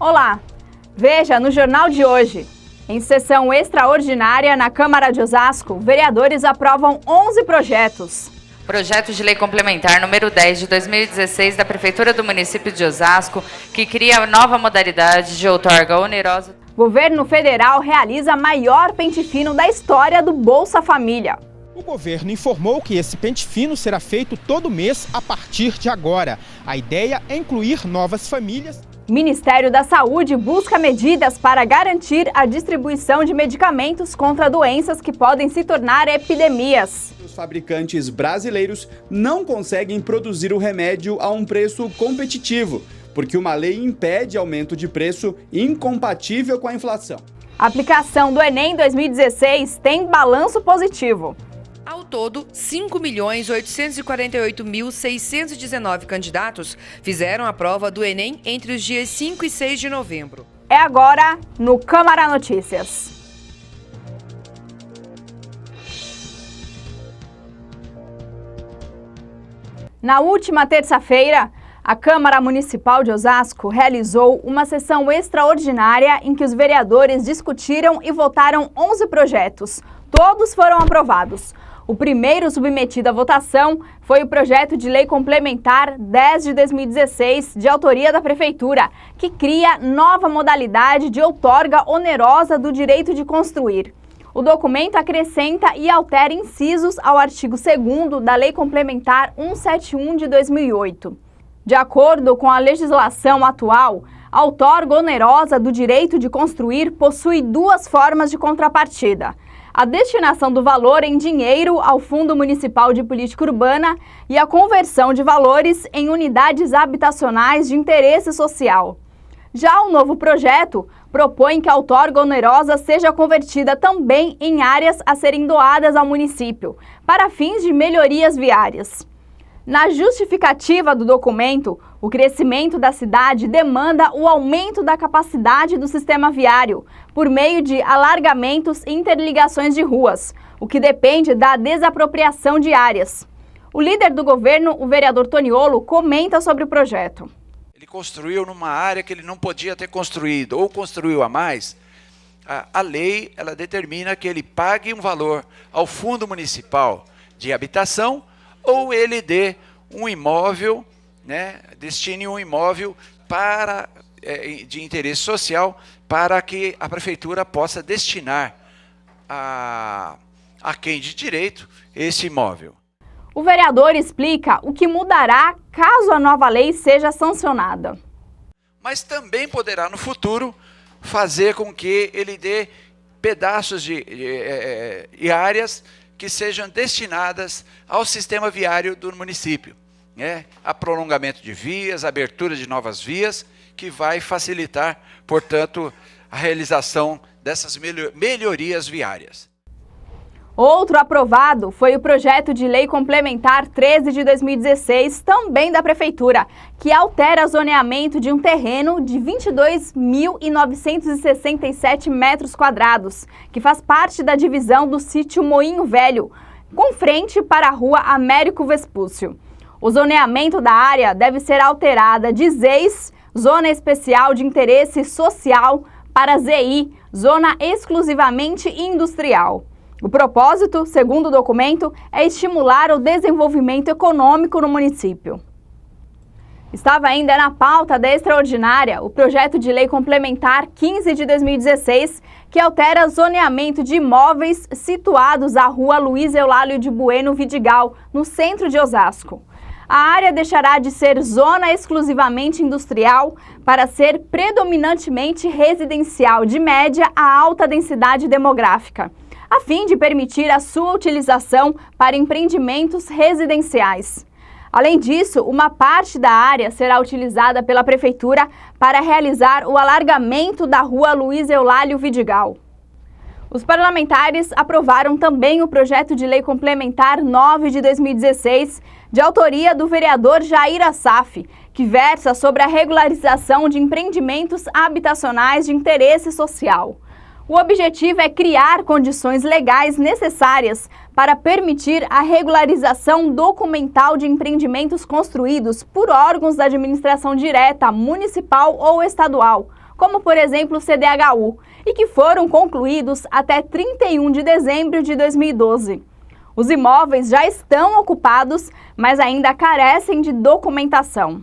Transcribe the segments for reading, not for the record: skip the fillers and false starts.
Olá! Veja no Jornal de hoje. Em sessão extraordinária na Câmara de Osasco, vereadores aprovam 11 projetos. Projeto de lei complementar número 10 de 2016 da Prefeitura do município de Osasco, que cria nova modalidade de outorga onerosa. Governo federal realiza maior pente fino da história do Bolsa Família. O governo informou que esse pente fino será feito todo mês a partir de agora. A ideia é incluir novas famílias. Ministério da Saúde busca medidas para garantir a distribuição de medicamentos contra doenças que podem se tornar epidemias. Os fabricantes brasileiros não conseguem produzir o remédio a um preço competitivo, porque uma lei impede aumento de preço incompatível com a inflação. A aplicação do Enem 2016 tem balanço positivo. Ao todo, 5.848.619 candidatos fizeram a prova do Enem entre os dias 5 e 6 de novembro. É agora no Câmara Notícias. Na última terça-feira, a Câmara Municipal de Osasco realizou uma sessão extraordinária em que os vereadores discutiram e votaram 11 projetos. Todos foram aprovados. O primeiro submetido à votação foi o projeto de lei complementar 10 de 2016, de autoria da Prefeitura, que cria nova modalidade de outorga onerosa do direito de construir. O documento acrescenta e altera incisos ao artigo 2º da Lei Complementar 171 de 2008. De acordo com a legislação atual, a outorga onerosa do direito de construir possui duas formas de contrapartida: a destinação do valor em dinheiro ao Fundo Municipal de Política Urbana e a conversão de valores em unidades habitacionais de interesse social. Já o novo projeto propõe que a outorga onerosa seja convertida também em áreas a serem doadas ao município, para fins de melhorias viárias. Na justificativa do documento, o crescimento da cidade demanda o aumento da capacidade do sistema viário, por meio de alargamentos e interligações de ruas, o que depende da desapropriação de áreas. O líder do governo, o vereador Toniolo, comenta sobre o projeto. Ele construiu numa área que ele não podia ter construído, ou construiu a mais. A lei, ela determina que ele pague um valor ao Fundo Municipal de Habitação, ou ele dê um imóvel, destine um imóvel de interesse social para que a prefeitura possa destinar a quem de direito esse imóvel. O vereador explica o que mudará caso a nova lei seja sancionada. Mas também poderá no futuro fazer com que ele dê pedaços e áreas que sejam destinadas ao sistema viário do município, a prolongamento de vias, abertura de novas vias, que vai facilitar, portanto, a realização dessas melhorias viárias. Outro aprovado foi o projeto de lei complementar 13 de 2016, também da Prefeitura, que altera o zoneamento de um terreno de 22.967 metros quadrados, que faz parte da divisão do sítio Moinho Velho, com frente para a rua Américo Vespúcio. O zoneamento da área deve ser alterada de ZEIS, Zona Especial de Interesse Social, para ZI, Zona Exclusivamente Industrial. O propósito, segundo o documento, é estimular o desenvolvimento econômico no município. Estava ainda na pauta da extraordinária o projeto de lei complementar 15 de 2016, que altera o zoneamento de imóveis situados à rua Luiz Eulálio de Bueno Vidigal, no centro de Osasco. A área deixará de ser zona exclusivamente industrial para ser predominantemente residencial de média a alta densidade demográfica, a fim de permitir a sua utilização para empreendimentos residenciais. Além disso, uma parte da área será utilizada pela Prefeitura para realizar o alargamento da rua Luiz Eulálio Vidigal. Os parlamentares aprovaram também o projeto de lei complementar 9 de 2016, de autoria do vereador Jair Assaf, que versa sobre a regularização de empreendimentos habitacionais de interesse social. O objetivo é criar condições legais necessárias para permitir a regularização documental de empreendimentos construídos por órgãos da administração direta, municipal ou estadual, como por exemplo o CDHU, e que foram concluídos até 31 de dezembro de 2012. Os imóveis já estão ocupados, mas ainda carecem de documentação.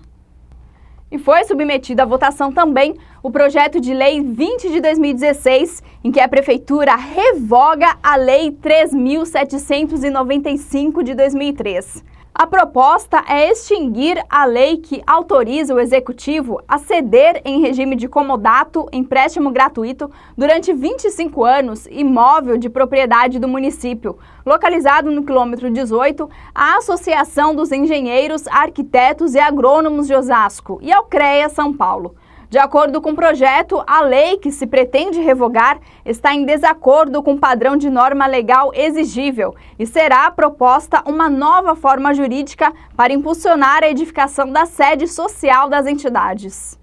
E foi submetido à votação também o projeto de lei 20 de 2016, em que a Prefeitura revoga a Lei 3.795 de 2003. A proposta é extinguir a lei que autoriza o Executivo a ceder em regime de comodato, empréstimo gratuito, durante 25 anos, imóvel de propriedade do município, localizado no quilômetro 18, à Associação dos Engenheiros, Arquitetos e Agrônomos de Osasco e ao CREA São Paulo. De acordo com o projeto, a lei que se pretende revogar está em desacordo com o padrão de norma legal exigível e será proposta uma nova forma jurídica para impulsionar a edificação da sede social das entidades.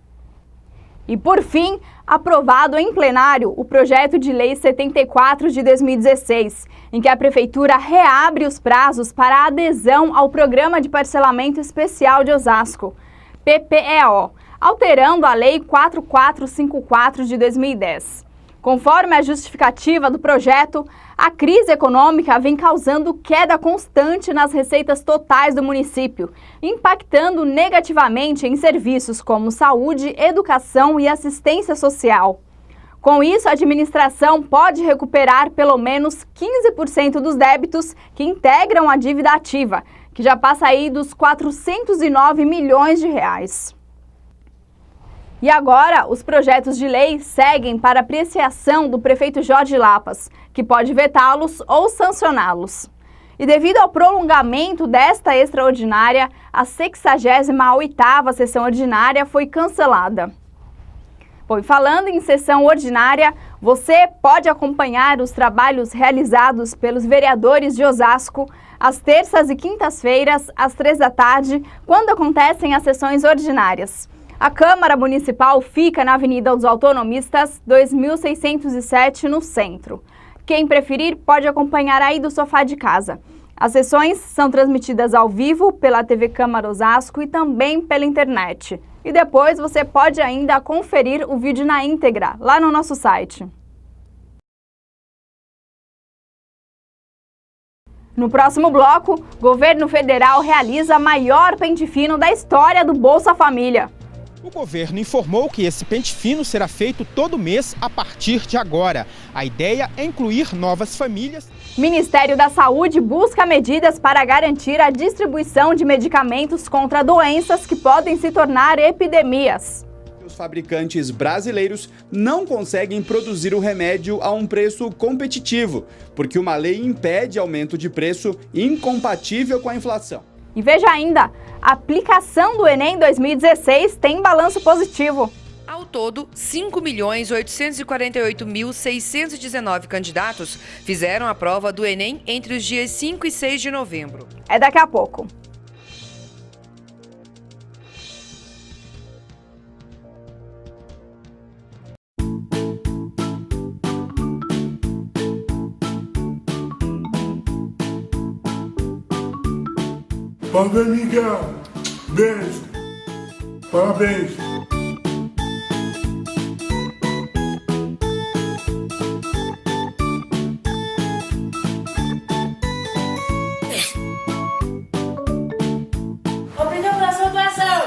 E, por fim, aprovado em plenário o projeto de lei 74 de 2016, em que a Prefeitura reabre os prazos para a adesão ao Programa de Parcelamento Especial de Osasco, PPEO, alterando a Lei 4454 de 2010. Conforme a justificativa do projeto, a crise econômica vem causando queda constante nas receitas totais do município, impactando negativamente em serviços como saúde, educação e assistência social. Com isso, a administração pode recuperar pelo menos 15% dos débitos que integram a dívida ativa, que já passa aí dos 409 milhões de reais. E agora, os projetos de lei seguem para apreciação do prefeito Jorge Lapas, que pode vetá-los ou sancioná-los. E devido ao prolongamento desta extraordinária, a 68ª sessão ordinária foi cancelada. Bom, e falando em sessão ordinária, você pode acompanhar os trabalhos realizados pelos vereadores de Osasco às terças e quintas-feiras, às 3 da tarde, quando acontecem as sessões ordinárias. A Câmara Municipal fica na Avenida dos Autonomistas, 2607, no centro. Quem preferir pode acompanhar aí do sofá de casa. As sessões são transmitidas ao vivo pela TV Câmara Osasco e também pela internet. E depois você pode ainda conferir o vídeo na íntegra, lá no nosso site. No próximo bloco, o governo federal realiza a maior pente fino da história do Bolsa Família. O governo informou que esse pente fino será feito todo mês a partir de agora. A ideia é incluir novas famílias. Ministério da Saúde busca medidas para garantir a distribuição de medicamentos contra doenças que podem se tornar epidemias. Os fabricantes brasileiros não conseguem produzir o remédio a um preço competitivo, porque uma lei impede aumento de preço incompatível com a inflação. E veja ainda, a aplicação do Enem 2016 tem balanço positivo. Ao todo, 5.848.619 candidatos fizeram a prova do Enem entre os dias 5 e 6 de novembro. É daqui a pouco. Parabéns, Miguel. Beijo. Parabéns. Obrigado pela sua atuação.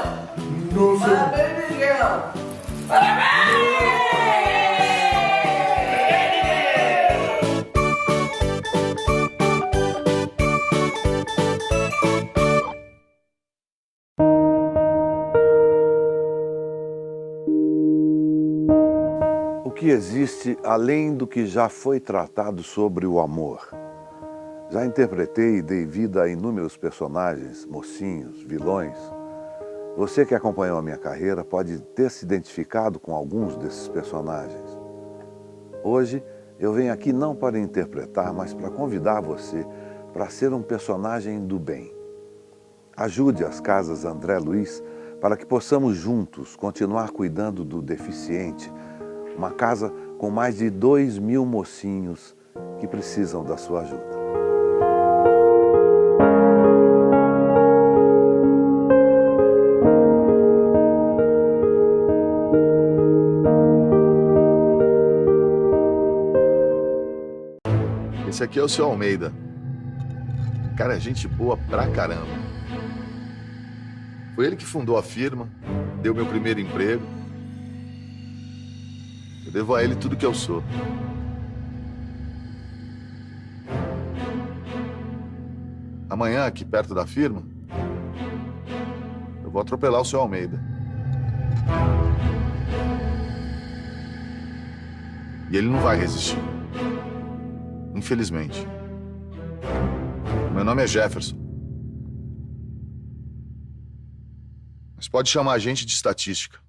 Não sei. Parabéns, Miguel. Parabéns. O que existe além do que já foi tratado sobre o amor? Já interpretei e dei vida a inúmeros personagens, mocinhos, vilões. Você que acompanhou a minha carreira pode ter se identificado com alguns desses personagens. Hoje eu venho aqui não para interpretar, mas para convidar você para ser um personagem do bem. Ajude as Casas André Luiz para que possamos juntos continuar cuidando do deficiente. Uma casa com mais de 2.000 mocinhos que precisam da sua ajuda. Esse aqui é o seu Almeida. Cara, é gente boa pra caramba. Foi ele que fundou a firma, deu meu primeiro emprego. Eu devo a ele tudo que eu sou. Amanhã, aqui perto da firma, eu vou atropelar o seu Almeida. E ele não vai resistir. Infelizmente. Meu nome é Jefferson. Mas pode chamar a gente de estatística.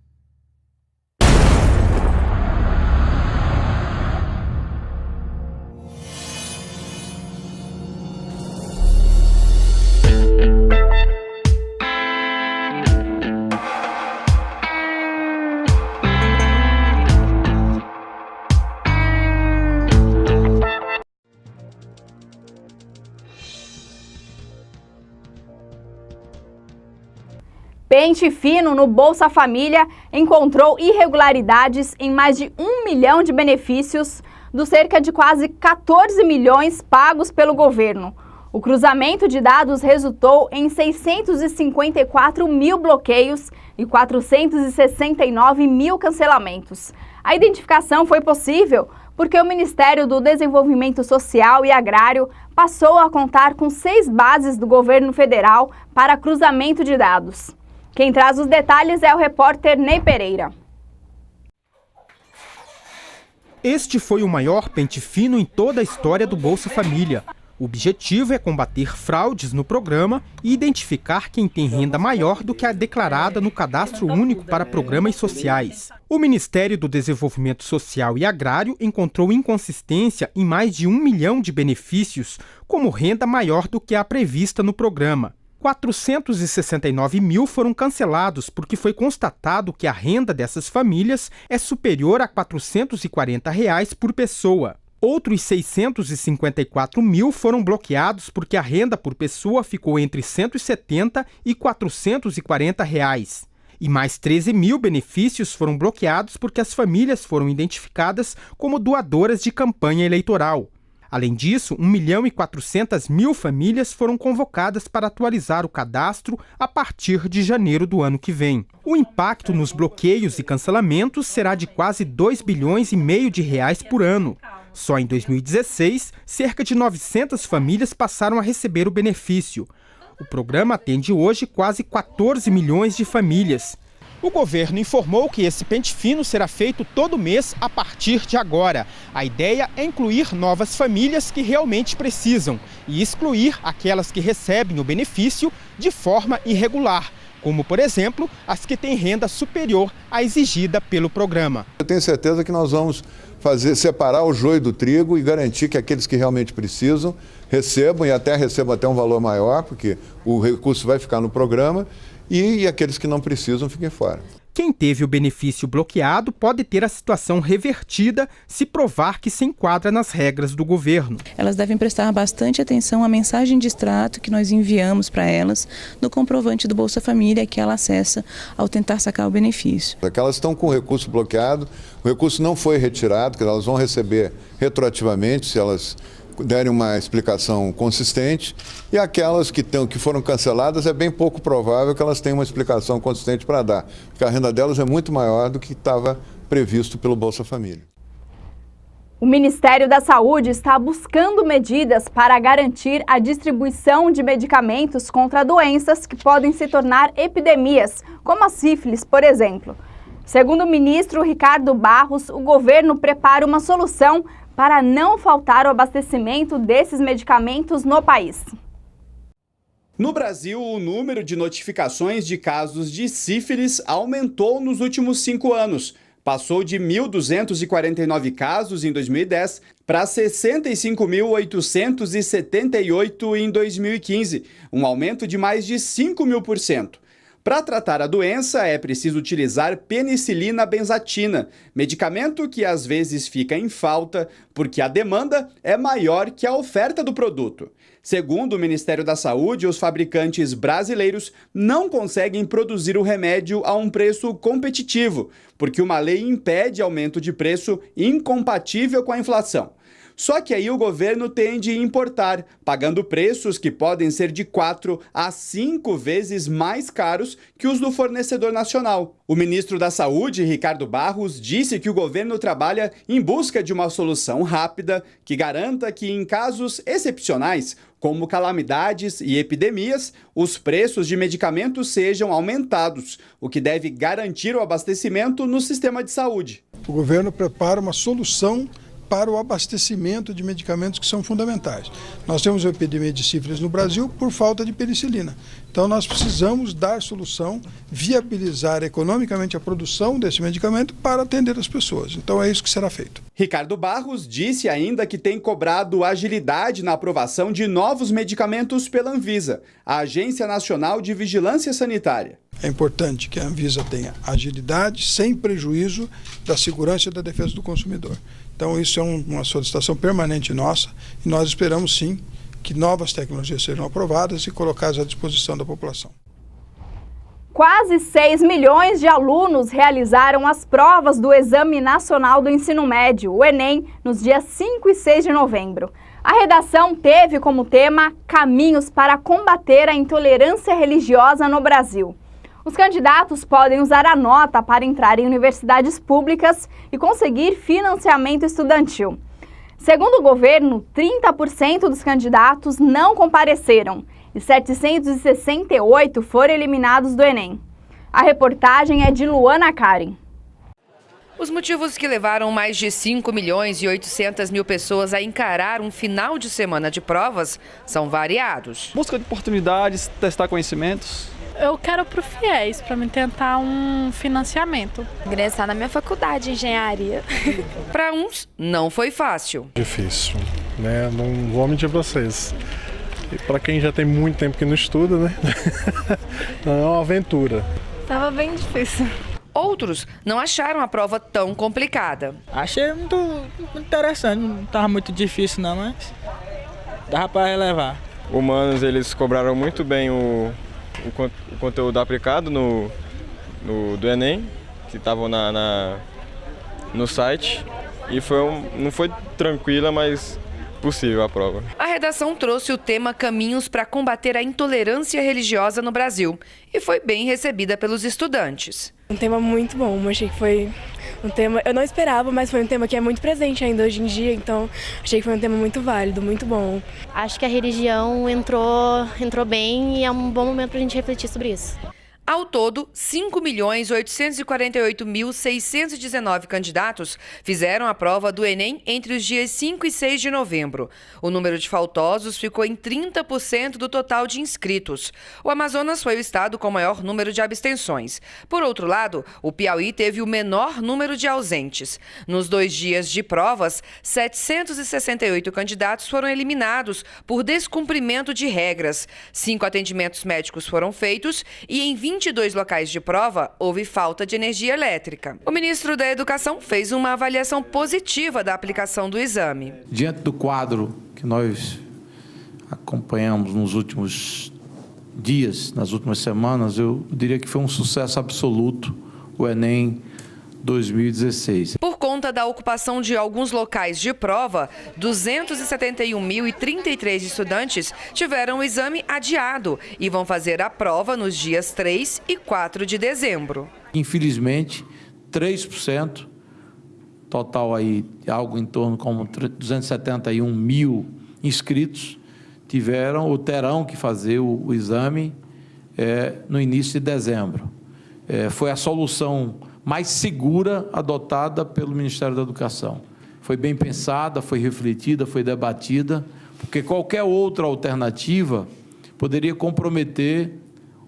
Pente Fino no Bolsa Família encontrou irregularidades em mais de 1 milhão de benefícios dos cerca de quase 14 milhões pagos pelo governo. O cruzamento de dados resultou em 654 mil bloqueios e 469 mil cancelamentos. A identificação foi possível porque o Ministério do Desenvolvimento Social e Agrário passou a contar com 6 bases do governo federal para cruzamento de dados. Quem traz os detalhes é o repórter Ney Pereira. Este foi o maior pente fino em toda a história do Bolsa Família. O objetivo é combater fraudes no programa e identificar quem tem renda maior do que a declarada no Cadastro Único para Programas Sociais. O Ministério do Desenvolvimento Social e Agrário encontrou inconsistência em mais de 1 milhão de benefícios, como renda maior do que a prevista no programa. 469 mil foram cancelados porque foi constatado que a renda dessas famílias é superior a R$ 440 por pessoa. Outros 654 mil foram bloqueados porque a renda por pessoa ficou entre R$ 170 e R$ 440. E mais 13 mil benefícios foram bloqueados porque as famílias foram identificadas como doadoras de campanha eleitoral. Além disso, 1 milhão e 400 mil famílias foram convocadas para atualizar o cadastro a partir de janeiro do ano que vem. O impacto nos bloqueios e cancelamentos será de quase 2,5 bilhões de reais por ano. Só em 2016, cerca de 900 famílias passaram a receber o benefício. O programa atende hoje quase 14 milhões de famílias. O governo informou que esse pente fino será feito todo mês a partir de agora. A ideia é incluir novas famílias que realmente precisam e excluir aquelas que recebem o benefício de forma irregular, como, por exemplo, as que têm renda superior à exigida pelo programa. Eu tenho certeza que nós vamos separar o joio do trigo e garantir que aqueles que realmente precisam recebam e até recebam até um valor maior, porque o recurso vai ficar no programa, e aqueles que não precisam fiquem fora. Quem teve o benefício bloqueado pode ter a situação revertida se provar que se enquadra nas regras do governo. Elas devem prestar bastante atenção à mensagem de extrato que nós enviamos para elas no comprovante do Bolsa Família que ela acessa ao tentar sacar o benefício. Aquelas estão com o recurso bloqueado, o recurso não foi retirado, que elas vão receber retroativamente se elas derem uma explicação consistente, e aquelas que foram canceladas é bem pouco provável que elas tenham uma explicação consistente para dar, porque a renda delas é muito maior do que estava previsto pelo Bolsa Família. O Ministério da Saúde está buscando medidas para garantir a distribuição de medicamentos contra doenças que podem se tornar epidemias, como a sífilis, por exemplo. Segundo o ministro Ricardo Barros, o governo prepara uma solução para não faltar o abastecimento desses medicamentos no país. No Brasil, o número de notificações de casos de sífilis aumentou nos últimos 5 anos. Passou de 1.249 casos em 2010 para 65.878 em 2015, um aumento de mais de 5.000%. Para tratar a doença, é preciso utilizar penicilina benzatina, medicamento que às vezes fica em falta porque a demanda é maior que a oferta do produto. Segundo o Ministério da Saúde, os fabricantes brasileiros não conseguem produzir o remédio a um preço competitivo, porque uma lei impede aumento de preço incompatível com a inflação. Só que aí o governo tende a importar, pagando preços que podem ser de 4 a 5 vezes mais caros que os do fornecedor nacional. O ministro da Saúde, Ricardo Barros, disse que o governo trabalha em busca de uma solução rápida que garanta que, em casos excepcionais, como calamidades e epidemias, os preços de medicamentos sejam aumentados, o que deve garantir o abastecimento no sistema de saúde. O governo prepara uma solução para o abastecimento de medicamentos que são fundamentais. Nós temos uma epidemia de sífilis no Brasil por falta de penicilina. Então nós precisamos dar solução, viabilizar economicamente a produção desse medicamento para atender as pessoas. Então é isso que será feito. Ricardo Barros disse ainda que tem cobrado agilidade na aprovação de novos medicamentos pela Anvisa, a Agência Nacional de Vigilância Sanitária. É importante que a Anvisa tenha agilidade sem prejuízo da segurança e da defesa do consumidor. Então isso é uma solicitação permanente nossa e nós esperamos sim que novas tecnologias sejam aprovadas e colocadas à disposição da população. Quase 6 milhões de alunos realizaram as provas do Exame Nacional do Ensino Médio, o Enem, nos dias 5 e 6 de novembro. A redação teve como tema Caminhos para combater a intolerância religiosa no Brasil. Os candidatos podem usar a nota para entrar em universidades públicas e conseguir financiamento estudantil. Segundo o governo, 30% dos candidatos não compareceram e 768 foram eliminados do Enem. A reportagem é de Luana Karen. Os motivos que levaram mais de 5 milhões e 800 mil pessoas a encarar um final de semana de provas são variados. Busca de oportunidades, testar conhecimentos. Eu quero para o FIES, para me tentar um financiamento. Ingressar na minha faculdade de engenharia. Para uns, não foi fácil. Difícil, né? Não vou mentir para vocês. E para quem já tem muito tempo que não estuda, né? Não é uma aventura. Tava bem difícil. Outros não acharam a prova tão complicada. Achei muito interessante, não estava muito difícil não, mas dava para relevar. Humanos, eles cobraram muito bem o conteúdo aplicado do Enem, que estavam no site, e não foi tranquila, mas possível a prova. A redação trouxe o tema Caminhos para combater a intolerância religiosa no Brasil e foi bem recebida pelos estudantes. Um tema muito bom, eu achei que foi um tema, eu não esperava, mas foi um tema que é muito presente ainda hoje em dia, então achei que foi um tema muito válido, muito bom. Acho que a religião entrou bem e é um bom momento para a gente refletir sobre isso. Ao todo, 5.848.619 candidatos fizeram a prova do Enem entre os dias 5 e 6 de novembro. O número de faltosos ficou em 30% do total de inscritos. O Amazonas foi o estado com maior número de abstenções. Por outro lado, o Piauí teve o menor número de ausentes. Nos 2 dias de provas, 768 candidatos foram eliminados por descumprimento de regras. 5 atendimentos médicos foram feitos e em 22 locais de prova, houve falta de energia elétrica. O ministro da Educação fez uma avaliação positiva da aplicação do exame. Diante do quadro que nós acompanhamos nos últimos dias, nas últimas semanas, eu diria que foi um sucesso absoluto o Enem 2016. Por conta da ocupação de alguns locais de prova, 271.033 estudantes tiveram o exame adiado e vão fazer a prova nos dias 3 e 4 de dezembro. Infelizmente, 3%, total aí algo em torno como 271 mil inscritos, tiveram ou terão que fazer o exame no início de dezembro. Foi a solução mais segura adotada pelo Ministério da Educação. Foi bem pensada, foi refletida, foi debatida, porque qualquer outra alternativa poderia comprometer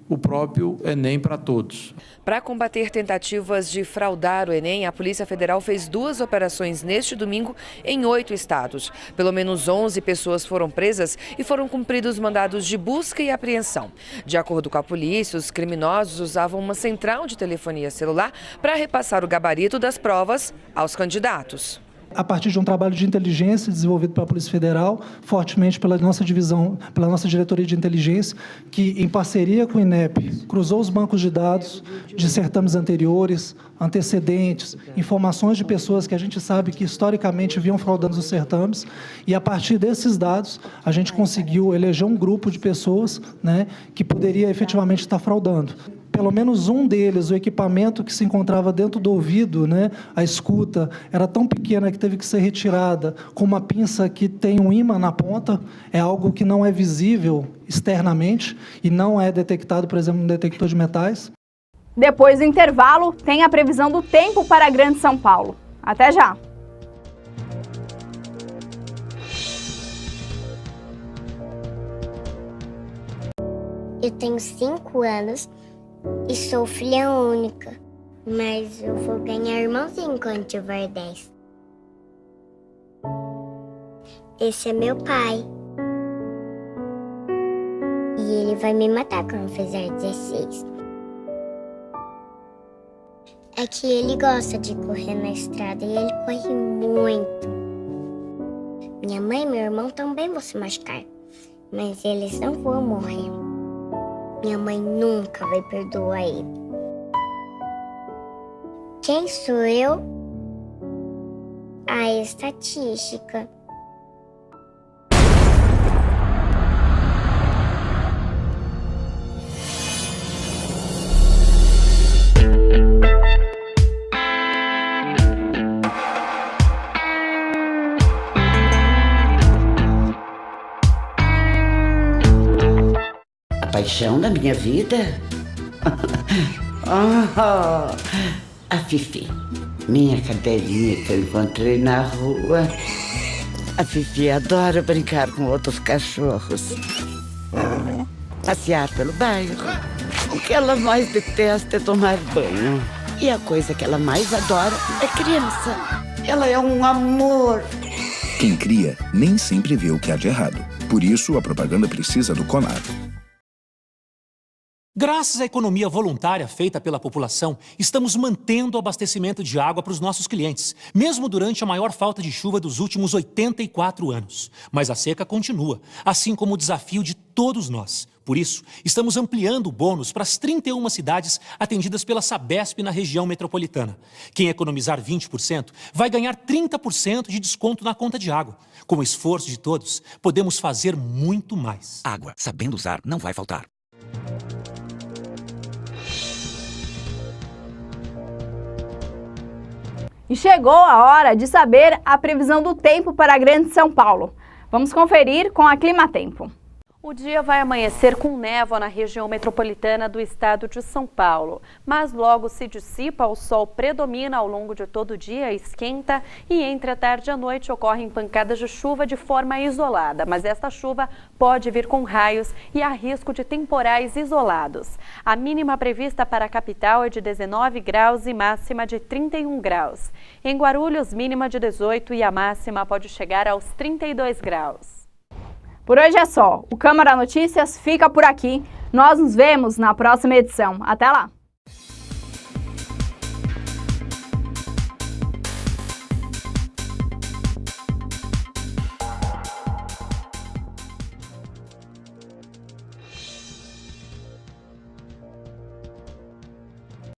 o próprio Enem para todos. Para combater tentativas de fraudar o Enem, a Polícia Federal fez 2 operações neste domingo em 8 estados. Pelo menos 11 pessoas foram presas e foram cumpridos mandados de busca e apreensão. De acordo com a polícia, os criminosos usavam uma central de telefonia celular para repassar o gabarito das provas aos candidatos. A partir de um trabalho de inteligência desenvolvido pela Polícia Federal, fortemente pela nossa divisão, pela nossa diretoria de inteligência, que em parceria com o INEP, cruzou os bancos de dados de certames anteriores, antecedentes, informações de pessoas que a gente sabe que historicamente vinham fraudando os certames, e a partir desses dados a gente conseguiu eleger um grupo de pessoas, né, que poderia efetivamente estar fraudando. Pelo menos um deles, o equipamento que se encontrava dentro do ouvido, né, a escuta, era tão pequena que teve que ser retirada com uma pinça que tem um ímã na ponta, é algo que não é visível externamente e não é detectado, por exemplo, no detector de metais. Depois do intervalo, tem a previsão do tempo para a Grande São Paulo. Até já! Eu tenho 5 anos e sou filha única, mas eu vou ganhar irmãozinho quando tiver 10. Esse é meu pai. E ele vai me matar quando fizer 16. É que ele gosta de correr na estrada e ele corre muito. Minha mãe e meu irmão também vão se machucar, mas eles não vão morrer. Minha mãe nunca vai perdoar ele. Quem sou eu? A estatística. Paixão da minha vida? Oh, a Fifi, minha cadelinha que eu encontrei na rua. A Fifi adora brincar com outros cachorros, passear pelo bairro. O que ela mais detesta é tomar banho. E a coisa que ela mais adora é criança. Ela é um amor. Quem cria nem sempre vê o que há de errado. Por isso, a propaganda precisa do CONAR. Graças à economia voluntária feita pela população, estamos mantendo o abastecimento de água para os nossos clientes, mesmo durante a maior falta de chuva dos últimos 84 anos. Mas a seca continua, assim como o desafio de todos nós. Por isso, estamos ampliando o bônus para as 31 cidades atendidas pela Sabesp na região metropolitana. Quem economizar 20% vai ganhar 30% de desconto na conta de água. Com o esforço de todos, podemos fazer muito mais. Água, sabendo usar, não vai faltar. E chegou a hora de saber a previsão do tempo para a Grande São Paulo. Vamos conferir com a Climatempo. O dia vai amanhecer com névoa na região metropolitana do estado de São Paulo, mas logo se dissipa, o sol predomina ao longo de todo o dia, esquenta e entre a tarde e a noite ocorrem pancadas de chuva de forma isolada, mas esta chuva pode vir com raios e há risco de temporais isolados. A mínima prevista para a capital é de 19 graus e máxima de 31 graus. Em Guarulhos, mínima de 18 e a máxima pode chegar aos 32 graus. Por hoje é só. O Câmara Notícias fica por aqui. Nós nos vemos na próxima edição. Até lá!